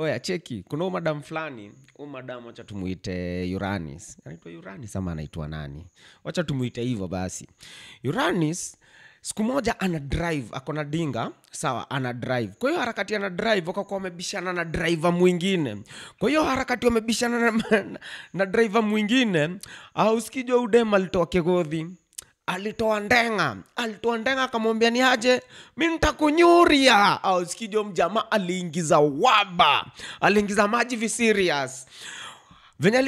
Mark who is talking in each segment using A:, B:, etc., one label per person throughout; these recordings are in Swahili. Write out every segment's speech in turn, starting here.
A: Oya cheki, kuna huyu madam fulani, huyu madam wacha tumuite Uranus. Anaitwa Uranus ama anaitwa nani? Wacha tumuite hivyo basi. Uranus siku moja ana drive, ako na dinga, sawa, ana drive. Kwa hiyo harakati ana drive wakakuwa wamebishana na driver mwingine. Kwa hiyo harakati wamebishana na driver mwingine, au sikijo udema alitoa kegodhi. Alitoa ndenga akamwambia ni aje mimi nitakunyuria. Au sikijo mjamaa aliingiza waba, aliingiza maji vi serious. Venye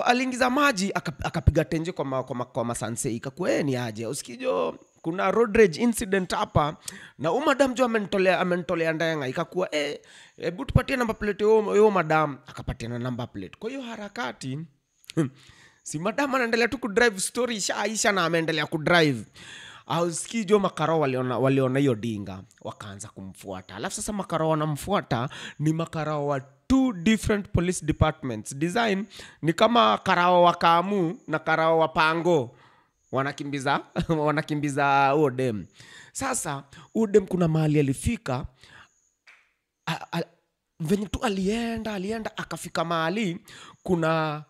A: aliingiza maji akapiga tenje kwa masanse ikakuwa ni aje. Usikijo kuna road rage incident hapa na madam jo amenitolea ndenga ikakuwa hebu tupatie number plate yo madam, akapatia na number plate. Kwa hiyo harakati si madam anaendelea tu kudrive, story ishaisha na ameendelea kudrive. Au sikijo makarao waliona hiyo dinga wakaanza kumfuata. Alafu sasa makarao wanamfuata ni makarao wa two different police departments. Design ni kama karao wa Kamu na karao wa Pango wanakimbiza Odem. Sasa Odem kuna mahali alifika, venye tu alienda akafika mahali kuna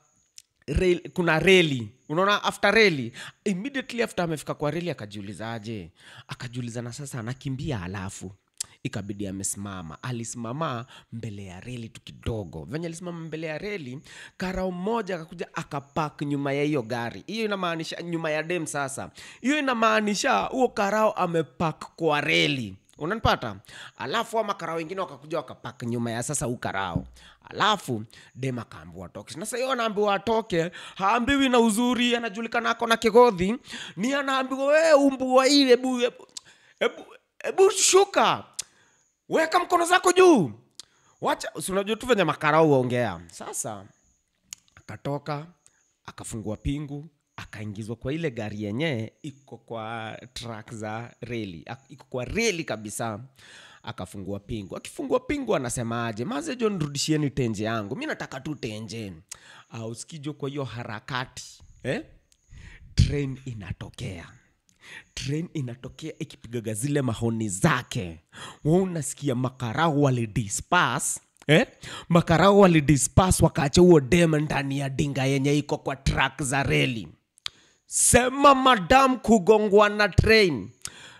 A: reli. Unaona after reli, immediately after amefika kwa reli akajiuliza na sasa anakimbia, alafu ikabidi amesimama. Alisimama mbele ya reli tu kidogo. Venye alisimama mbele ya reli, karao mmoja akakuja akapark nyuma ya hiyo gari. Hiyo inamaanisha nyuma ya dem sasa. Hiyo inamaanisha huo karao amepark kwa reli. Unanipata? Alafu wa makarao wengine wakakuja wakapark nyuma ya sasa ukarao. Alafu dem akaambiwa atoke. Sasa yeye anaambiwa atoke, haambiwi na uzuri, anajulikana ako na kegodhi, ni anaambiwa wewe umbua ile hebu shuka. Weka mkono zako juu. Wacha unajua tu venye makarao waongea. Sasa akatoka, akafungua pingu, akaingizwa kwa ile gari yenyewe iko kwa track za reli. Iko kwa reli kabisa. Akafungua pingu. Akifungua pingu anasemaje? Maze John rudishieni tenje yangu. Mimi nataka tu tenje. Au sikijo kwa hiyo harakati, train inatokea ikipigaga zile mahoni zake. Wewe unasikia makarao walidisperse, makarao walidisperse wakaacha huo dem ndani ya dinga yenye iko kwa track za reli. Sema madam kugongwa na train.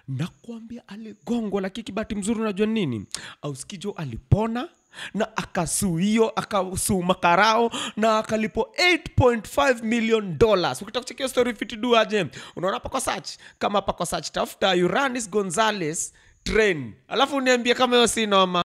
A: Nakwambia aligongwa, lakini kibati mzuri unajua nini? Au sikijo alipona na akasuu makarao na akalipo $8.5 million. Ukitaka kuchekia story fit do aje? Unaona hapa kwa search, kama hapa kwa search tafuta Uranus Gonzalez train. Alafu uniambie kama hiyo si noma.